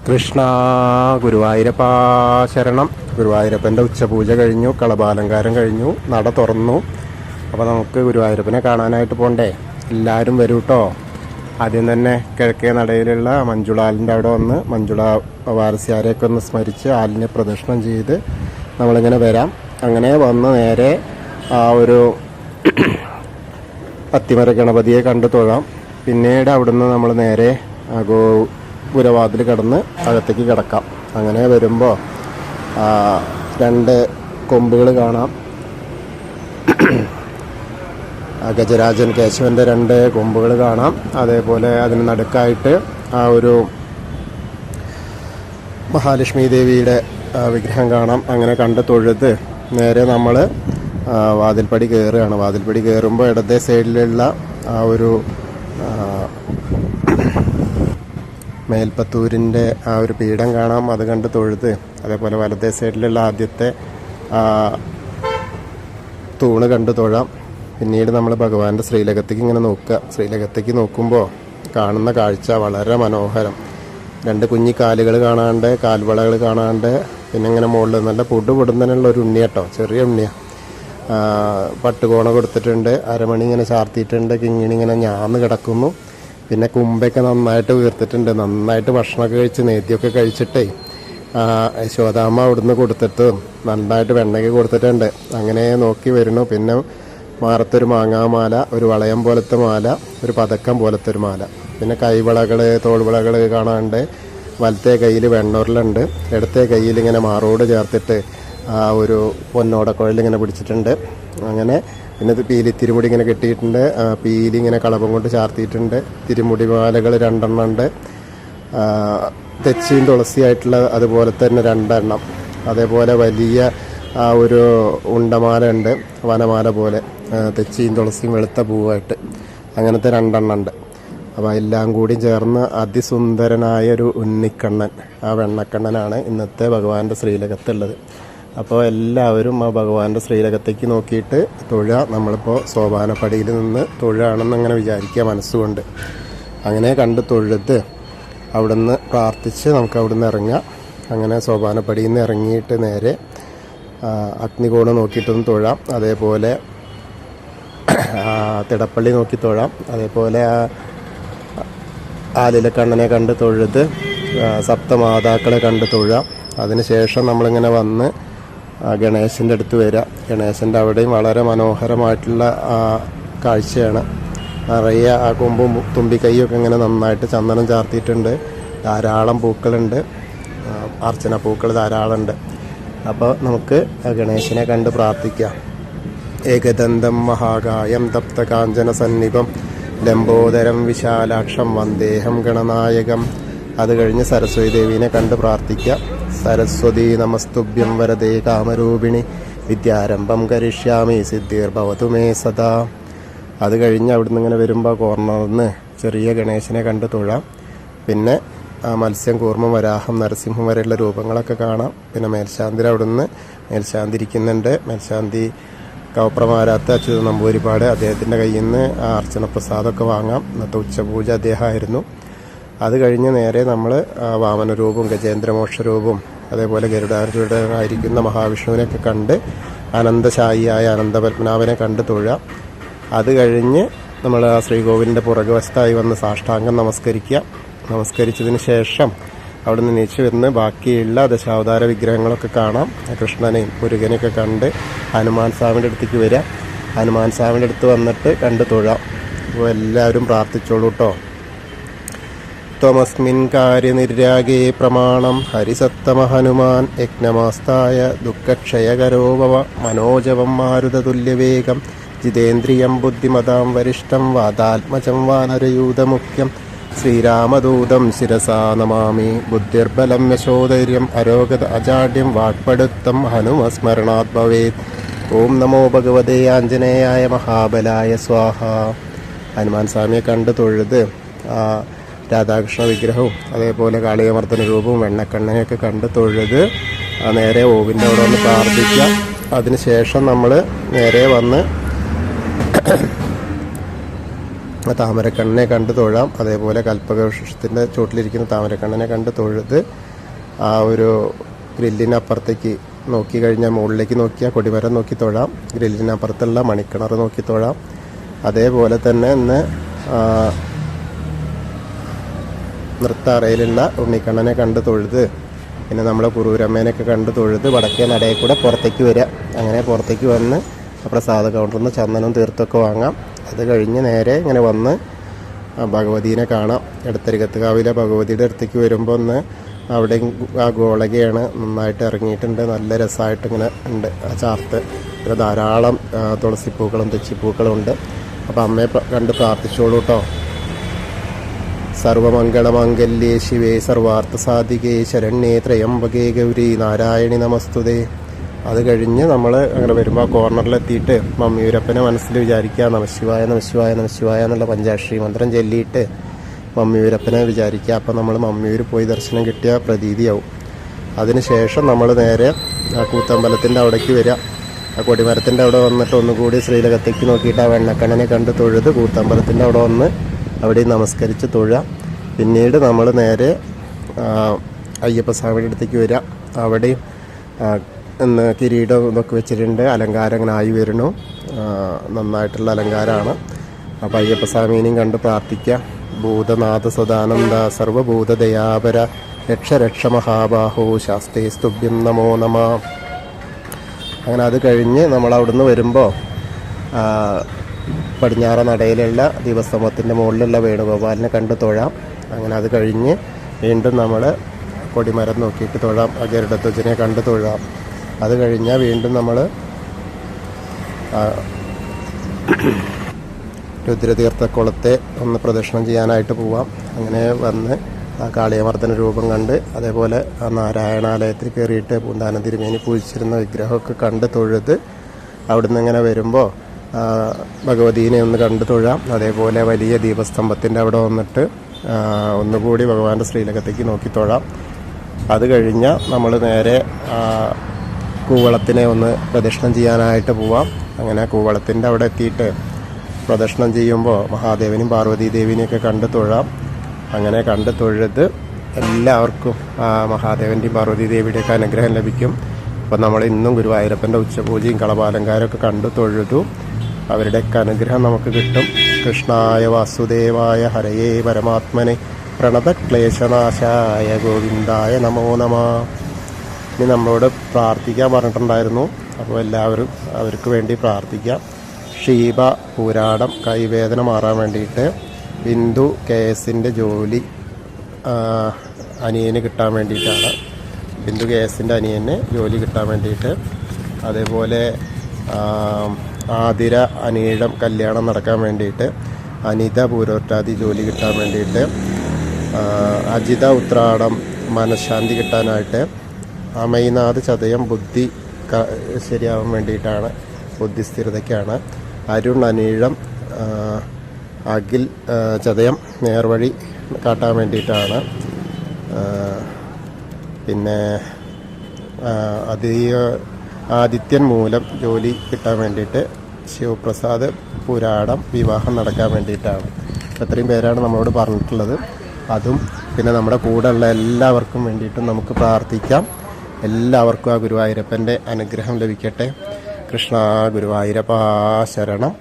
കൃഷ്ണ ഗുരുവായൂരപ്പ ശരണം. ഗുരുവായൂരപ്പൻ്റെ ഉച്ചപൂജ കഴിഞ്ഞു, കളഭാലങ്കാരം കഴിഞ്ഞു, നട തുറന്നു. അപ്പോൾ നമുക്ക് ഗുരുവായൂരപ്പനെ കാണാനായിട്ട് പോകണ്ടേ? എല്ലാവരും വരൂ കേട്ടോ. ആദ്യം തന്നെ കിഴക്കേ നടയിലുള്ള മഞ്ജുളാലിൻ്റെ അവിടെ വന്ന് മഞ്ജുള വാരസ്യാരെയൊക്കെ ഒന്ന് സ്മരിച്ച് ആലിനെ പ്രദക്ഷിണം ചെയ്ത് നമ്മളിങ്ങനെ വരാം. അങ്ങനെ വന്ന് നേരെ ആ ഒരു അത്തിമര ഗണപതിയെ കണ്ടു തൊഴാം. പിന്നീട് അവിടുന്ന് നമ്മൾ നേരെ ഗോപുരവാതിൽ കടന്ന് അകത്തേക്ക് കിടക്കാം. അങ്ങനെ വരുമ്പോൾ രണ്ട് കൊമ്പുകൾ കാണാം. ഗജരാജൻ കേശവൻ്റെ രണ്ട് കൊമ്പുകൾ കാണാം. അതേപോലെ അതിന് നടുക്കായിട്ട് ആ ഒരു മഹാലക്ഷ്മി ദേവിയുടെ വിഗ്രഹം കാണാം. അങ്ങനെ കണ്ട് തൊഴുത് നേരെ നമ്മൾ വാതിൽപ്പടി കയറുകയാണ്. വാതിൽപ്പടി കയറുമ്പോൾ ഇടത്തെ സൈഡിലുള്ള ആ ഒരു മേൽപ്പത്തൂരിൻ്റെ ആ ഒരു പീഠം കാണാം. അത് കണ്ട് തൊഴുത് അതേപോലെ വലത്തെ സൈഡിലുള്ള ആദ്യത്തെ തൂണ് കണ്ട് തൊഴാം. പിന്നീട് നമ്മൾ ഭഗവാന്റെ ശ്രീലകത്തേക്ക് ഇങ്ങനെ നോക്കുക. ശ്രീലകത്തേക്ക് നോക്കുമ്പോൾ കാണുന്ന കാഴ്ച വളരെ മനോഹരം. രണ്ട് കുഞ്ഞി കാലുകൾ കാണാണ്ട്, കാൽവളകൾ കാണാണ്ട്, പിന്നെ ഇങ്ങനെ മുകളിൽ നല്ല പൊടുപൊടുന്നതിനുള്ള ഒരു ഉണ്ണിയാട്ടോ, ചെറിയ ഉണ്ണിയാണ്. പട്ടുകോണ കൊടുത്തിട്ടുണ്ട്, അരമണി ഇങ്ങനെ ചാർത്തിയിട്ടുണ്ട്, കിങ്ങിണി ഇങ്ങനെ ഞാന്ന് കിടക്കുന്നു. പിന്നെ കുമ്പൊക്കെ നന്നായിട്ട് വീർത്തിട്ടുണ്ട്. നന്നായിട്ട് ഭക്ഷണമൊക്കെ കഴിച്ച് നേദ്യമൊക്കെ കഴിച്ചിട്ടേ യശോദാമ്മ അവിടുന്ന് കൊടുത്തിട്ട് നന്നായിട്ട് വെണ്ണയ്ക്ക് കൊടുത്തിട്ടുണ്ട്. അങ്ങനെ നോക്കി വരുന്നു. പിന്നെ മാറത്തൊരു മാങ്ങാമാല, ഒരു വളയം പോലത്തെ മാല, ഒരു പതക്കം പോലത്തെ ഒരു മാല, പിന്നെ കൈവളകൾ, തോൾവിളകൾ കാണാണ്ട്. വലത്തെ കയ്യിൽ വെണ്ണൂറിലുണ്ട്, ഇടത്തെ കയ്യിൽ ഇങ്ങനെ മാറോട് ചേർത്തിട്ട് ആ ഒരു പൊന്നോടക്കുഴൽ ഇങ്ങനെ പിടിച്ചിട്ടുണ്ട്. അങ്ങനെ പിന്നെ പീലി തിരുമുടി ഇങ്ങനെ കെട്ടിയിട്ടുണ്ട്. പീലി ഇങ്ങനെ കളഭം കൊണ്ട് ചാർത്തിയിട്ടുണ്ട്. തിരുമുടി മാലകൾ 2 ഉണ്ട്. തെച്ചിയും തുളസിയായിട്ടുള്ള അതുപോലെ തന്നെ 2 എണ്ണം. അതേപോലെ വലിയ ആ ഒരു ഉണ്ടമാല ഉണ്ട്, വനമാല പോലെ, തെച്ചിയും തുളസിയും വെളുത്ത പൂവായിട്ട്, അങ്ങനത്തെ 2 ഉണ്ട്. അപ്പോൾ എല്ലാം കൂടി ചേർന്ന് അതിസുന്ദരനായൊരു ഉണ്ണിക്കണ്ണൻ, ആ വെണ്ണക്കണ്ണനാണ് ഇന്നത്തെ ഭഗവാന്റെ ശ്രീലകത്തുള്ളത്. അപ്പോൾ എല്ലാവരും ആ ഭഗവാന്റെ ശ്രീലകത്തേക്ക് നോക്കിയിട്ട് തൊഴുക. നമ്മളിപ്പോൾ സോപാനപ്പടിയിൽ നിന്ന് തൊഴുകയാണെന്ന് അങ്ങനെ വിചാരിക്കുക മനസ്സുകൊണ്ട്. അങ്ങനെ കണ്ട് തൊഴുത് അവിടുന്ന് പ്രാർത്ഥിച്ച് നമുക്ക് അവിടുന്ന് ഇറങ്ങാം. അങ്ങനെ സോപാനപ്പടിയിൽ നിന്ന് ഇറങ്ങിയിട്ട് നേരെ അഗ്നികോണ് നോക്കിയിട്ടൊന്ന് തൊഴാം. അതേപോലെ തിടപ്പള്ളി നോക്കി തൊഴാം. അതേപോലെ ആലിലക്കണ്ണനെ കണ്ട് തൊഴുത് സപ്തമാതാക്കളെ കണ്ട് തൊഴാം. അതിനുശേഷം നമ്മളിങ്ങനെ വന്ന് ഗണേശൻ്റെ അടുത്ത് വരിക. ഗണേശൻ്റെ അവിടെയും വളരെ മനോഹരമായിട്ടുള്ള കാഴ്ചയാണ്. നിറയെ ആ കൊമ്പും തുമ്പിക്കൈയൊക്കെ ഇങ്ങനെ നന്നായിട്ട് ചന്ദനം ചാർത്തിയിട്ടുണ്ട്. ധാരാളം പൂക്കളുണ്ട്, അർച്ചന പൂക്കൾ ധാരാളം ഉണ്ട്. അപ്പോൾ നമുക്ക് ഗണേശനെ കണ്ട് പ്രാർത്ഥിക്കാം. ഏകദന്തം മഹാകായം തപ്തകാഞ്ചന സന്നിഭം ലംബോദരം വിശാലാക്ഷം വന്ദേഹം ഗണനായകം. അത് കഴിഞ്ഞ് സരസ്വതി ദേവീനെ കണ്ട് പ്രാർത്ഥിക്കാം. സരസ്വതി നമസ്തുഭ്യം വരദേ കാമരൂപിണി വിദ്യാരംഭം കരിഷ്യാമി സിദ്ധിർഭവതു മേ സദാ. അത് കഴിഞ്ഞ് അവിടുന്ന് ഇങ്ങനെ വരുമ്പോൾ കോർണറിന്ന് ചെറിയ ഗണേശനെ കണ്ട് തൊഴാം. പിന്നെ മത്സ്യം, കൂർമ്മം, വരാഹം, നരസിംഹം വരെയുള്ള രൂപങ്ങളൊക്കെ കാണാം. പിന്നെ മേൽശാന്തി അവിടുന്ന് മേൽശാന്തി ഇരിക്കുന്നുണ്ട്. മേൽശാന്തി കവപ്രമാരാത്ത അച്യുത നമ്പൂരിപ്പാട്, അദ്ദേഹത്തിൻ്റെ കയ്യിൽ നിന്ന് അർച്ചന പ്രസാദമൊക്കെ വാങ്ങാം. ഇന്നത്തെ ഉച്ചപൂജ അദ്ദേഹമായിരുന്നു. അത് കഴിഞ്ഞ് നേരെ നമ്മൾ വാമനരൂപവും ഗജേന്ദ്രമോക്ഷരൂപവും അതേപോലെ ഗരുഡാരൂഢനായിരിക്കുന്ന മഹാവിഷ്ണുവിനെയൊക്കെ കണ്ട് അനന്തശായിയായ അനന്തപത്മനാഭനെ കണ്ട് തൊഴാം. അത് കഴിഞ്ഞ് നമ്മൾ ആ ശ്രീകോവിലിൻ്റെ പുറകുവശത്തായി വന്ന് സാഷ്ടാംഗം നമസ്കരിക്കുക. നമസ്കരിച്ചതിന് ശേഷം അവിടെ നിന്ന് നീച്ചു വന്ന് ബാക്കിയുള്ള ദശാവതാര വിഗ്രഹങ്ങളൊക്കെ കാണാം. കൃഷ്ണനെയും മുരുകനെയൊക്കെ കണ്ട് ഹനുമാൻ സ്വാമിൻ്റെ അടുത്തേക്ക് വരിക. ഹനുമാൻ സ്വാമിൻ്റെ അടുത്ത് വന്നിട്ട് കണ്ട് തൊഴാം. അപ്പോൾ എല്ലാവരും പ്രാർത്ഥിച്ചോളൂ കേട്ടോ. ത്വമസ്മിൻ കാര്യനിര്യാഗേ പ്രമാണം ഹരിസത്തമ ഹനുമാൻ യജ്ഞമാസ്തായ ദുഃഖക്ഷയകരോ ഭവ മനോജവം മാരുതതുല്യവേഗം ജിതേന്ദ്രിയം ബുദ്ധിമതാം വരിഷ്ഠം വാതാത്മജം വാനരയൂതമുഖ്യം ശ്രീരാമദൂതം ശിരസാ നമാമി. ബുദ്ധിർബലം യശോധൈര്യം അരോഗത അജാഡ്യം വാക്പടുത്തം ഹനുമസ്മരണാത് ഭവേത്. ഓം നമോ ഭഗവതേ ആഞ്ജനേയായ മഹാബലായ സ്വാഹ. ഹനുമാൻ സ്വാമിയെ കണ്ട് തൊഴുത് രാധാകൃഷ്ണ വിഗ്രഹവും അതേപോലെ കാളികമർദ്ദന രൂപവും വെണ്ണക്കണ്ണനെയൊക്കെ കണ്ട് തൊഴുത് നേരെ ഓവിൻ്റെ അവിടെ വന്ന് പ്രാർത്ഥിക്കുക. അതിനുശേഷം നമ്മൾ നേരെ വന്ന് താമരക്കണ്ണനെ കണ്ട് തൊഴാം. അതേപോലെ കൽപ്പകവൃക്ഷത്തിൻ്റെ ചോട്ടിലിരിക്കുന്ന താമരക്കണ്ണനെ കണ്ട് തൊഴുത് ആ ഒരു ഗ്രില്ലിനപ്പുറത്തേക്ക് നോക്കി കഴിഞ്ഞാൽ മുകളിലേക്ക് നോക്കിയാൽ കൊടിമരം നോക്കി തൊഴാം. ഗ്രില്ലിനപ്പുറത്തുള്ള മണിക്കിണർ നോക്കി തൊഴാം. അതേപോലെ തന്നെ ഇന്ന് നൃത്താറയിലുള്ള ഉണ്ണിക്കണ്ണനെ കണ്ട് തൊഴുത് പിന്നെ നമ്മളെ കുറൂരമ്മേനെയൊക്കെ കണ്ട് തൊഴുത് വടക്കേ നടയിൽ കൂടെ പുറത്തേക്ക് വരിക. അങ്ങനെ പുറത്തേക്ക് വന്ന് പ്രസാദ കൗണ്ടറിൽ നിന്ന് ചന്ദനം തീർത്തൊക്കെ വാങ്ങാം. അത് കഴിഞ്ഞ് നേരെ ഇങ്ങനെ വന്ന് ഭഗവതീനെ കാണാം. എടത്തരികത്തുകാവിലെ ഭഗവതിയുടെ അടുത്തേക്ക് വരുമ്പോൾ ഒന്ന് അവിടെയും ആ ഗോളകയാണ് നന്നായിട്ട് ഇറങ്ങിയിട്ടുണ്ട്. നല്ല രസമായിട്ട് ഇങ്ങനെ ഉണ്ട് ആ ചാർത്ത്. പിന്നെ ധാരാളം തുളസിപ്പൂക്കളും തെച്ചിപ്പൂക്കളും ഉണ്ട്. അപ്പോൾ അമ്മയെ കണ്ട് പ്രാർത്ഥിച്ചോളൂ കേട്ടോ. സർവമംഗളമാംഗല്യേ ശിവേ സർവാർത്ഥ സാധികേ ശരണ്യേ ത്രയംബകേ ഗൗരി നാരായണി നമസ്തുതേ. അത് കഴിഞ്ഞ് നമ്മൾ അങ്ങനെ വരുമ്പോൾ ആ കോർണറിലെത്തിയിട്ട് മമ്മിയൂരപ്പനെ മനസ്സിൽ വിചാരിക്കുക. നമശിവായ നമശിവായ നമശിവായ എന്നുള്ള പഞ്ചാക്ഷരി മന്ത്രം ചൊല്ലിയിട്ട് മമ്മിയൂരപ്പനെ വിചാരിക്കുക. അപ്പം നമ്മൾ മമ്മിയൂർ പോയി ദർശനം കിട്ടിയ പ്രതീതിയാവും. അതിനുശേഷം നമ്മൾ നേരെ ആ കൂത്തമ്പലത്തിൻ്റെ അവിടേക്ക് വരിക. ആ കൊടിമരത്തിൻ്റെ അവിടെ വന്നിട്ട് ഒന്നുകൂടി ശ്രീലകത്തേക്ക് നോക്കിയിട്ട് ആ വെണ്ണക്കണ്ണനെ കണ്ട് തൊഴുത് കൂത്തമ്പലത്തിൻ്റെ അവിടെ വന്ന് അവിടെയും നമസ്കരിച്ച് തൊഴുക. പിന്നീട് നമ്മൾ നേരെ അയ്യപ്പസ്വാമിയുടെ അടുത്തേക്ക് വരിക. അവിടെയും ഇന്ന് കിരീടം ഇതൊക്കെ വെച്ചിട്ടുണ്ട്. അലങ്കാരം അങ്ങനെ ആയി വരുന്നു. നന്നായിട്ടുള്ള അലങ്കാരമാണ്. അപ്പോൾ അയ്യപ്പസ്വാമീനെയും കണ്ട് പ്രാർത്ഥിക്കുക. ഭൂതനാഥ സദാനന്ദ സർവഭൂതദയാപര രക്ഷ രക്ഷ മഹാബാഹോ ശാസ്തേ സ്തുഭ്യം നമോ നമ. അങ്ങനെ അത് കഴിഞ്ഞ് നമ്മൾ അവിടുന്ന് വരുമ്പോൾ പടിഞ്ഞാറ നടയിലുള്ള ദീപസ്തംഭത്തിൻ്റെ മുകളിലുള്ള വേണുഗോപാലിനെ കണ്ട് തൊഴാം. അങ്ങനെ അത് കഴിഞ്ഞ് വീണ്ടും നമ്മൾ കൊടിമരം നോക്കിയിട്ട് തൊഴാം. ആ ഗരുഡധ്വജനെ കണ്ട് തൊഴാം. അത് കഴിഞ്ഞാൽ വീണ്ടും നമ്മൾ രുദ്രതീർത്ഥക്കുളത്തെ ഒന്ന് പ്രദക്ഷിണം ചെയ്യാനായിട്ട് പോവാം. അങ്ങനെ വന്ന് ആ കാളിയമർദ്ദന രൂപം കണ്ട് അതേപോലെ ആ നാരായണാലയത്തിൽ കയറിയിട്ട് പൂന്താനം തിരുമേനി പൂജിച്ചിരുന്ന വിഗ്രഹമൊക്കെ കണ്ട് തൊഴുത് അവിടുന്ന് ഇങ്ങനെ വരുമ്പോൾ ഭഗവതീനെ ഒന്ന് കണ്ട് തൊഴാം. അതേപോലെ വലിയ ദീപസ്തംഭത്തിൻ്റെ അവിടെ വന്നിട്ട് ഒന്നുകൂടി ഭഗവാന്റെ ശ്രീലകത്തേക്ക് നോക്കി തൊഴാം. അത് കഴിഞ്ഞാൽ നമ്മൾ നേരെ കൂവളത്തിനെ ഒന്ന് പ്രദക്ഷിണം ചെയ്യാനായിട്ട് പോവാം. അങ്ങനെ കൂവളത്തിൻ്റെ അവിടെ എത്തിയിട്ട് പ്രദക്ഷിണം ചെയ്യുമ്പോൾ മഹാദേവനും പാർവതീദേവിനെയൊക്കെ കണ്ട് തൊഴാം. അങ്ങനെ കണ്ട് തൊഴുത് എല്ലാവർക്കും മഹാദേവൻ്റെയും പാർവതീദേവിയുടെയൊക്കെ അനുഗ്രഹം ലഭിക്കും. അപ്പം നമ്മൾ ഇന്നും ഗുരുവായൂരപ്പൻ്റെ ഉച്ചപൂജയും കളഭാലങ്കാരമൊക്കെ കണ്ട് തൊഴുതു. അവരുടെയൊക്കെ അനുഗ്രഹം നമുക്ക് കിട്ടും. കൃഷ്ണായ വാസുദേവായ ഹരയേ പരമാത്മനെ പ്രണതക്ലേശനാശായ ഗോവിന്ദായ നമോ നമ. ഇനി നമ്മളോട് പ്രാർത്ഥിക്കാൻ പറഞ്ഞിട്ടുണ്ടായിരുന്നു. അപ്പോൾ എല്ലാവരും അവർക്ക് വേണ്ടി പ്രാർത്ഥിക്കാം. ഷീബ പൂരാടം കൈവേദന മാറാൻ വേണ്ടിയിട്ട്, ബിന്ദു കേസിൻ്റെ ജോലി അനിയന് കിട്ടാൻ വേണ്ടിയിട്ടാണ്. ബിന്ദു കേസിൻ്റെ അനിയന് ജോലി കിട്ടാൻ വേണ്ടിയിട്ട്, അതേപോലെ ആതിര അനീഴം കല്യാണം നടക്കാൻ വേണ്ടിയിട്ട്, അനിത പൂരോറ്റാതി ജോലി കിട്ടാൻ വേണ്ടിയിട്ട്, അജിത ഉത്രാടം മനഃശാന്തി കിട്ടാനായിട്ട്, അമൈനാഥ് ചതയം ബുദ്ധി ശരിയാവാൻ വേണ്ടിയിട്ടാണ്, ബുദ്ധിസ്ഥിരതയ്ക്കാണ്, അരുൺ അനീഴം അഖിൽ ചതയം നേർവഴി കാട്ടാൻ വേണ്ടിയിട്ടാണ്, പിന്നെ ആദിത്യൻ മൂലം ജോലി കിട്ടാൻ വേണ്ടിയിട്ട്, ശിവപ്രസാദ് പുരാടം വിവാഹം നടക്കാൻ വേണ്ടിയിട്ടാണ്. അത്രയും പേരാണ് നമ്മളോട് പറഞ്ഞിട്ടുള്ളത്. അതും പിന്നെ നമ്മുടെ കൂടെയുള്ള എല്ലാവർക്കും വേണ്ടിയിട്ടും നമുക്ക് പ്രാർത്ഥിക്കാം. എല്ലാവർക്കും ആ ഗുരുവായൂരപ്പൻ്റെ അനുഗ്രഹം ലഭിക്കട്ടെ. കൃഷ്ണ ഗുരുവായൂരപ്പാ ശരണം.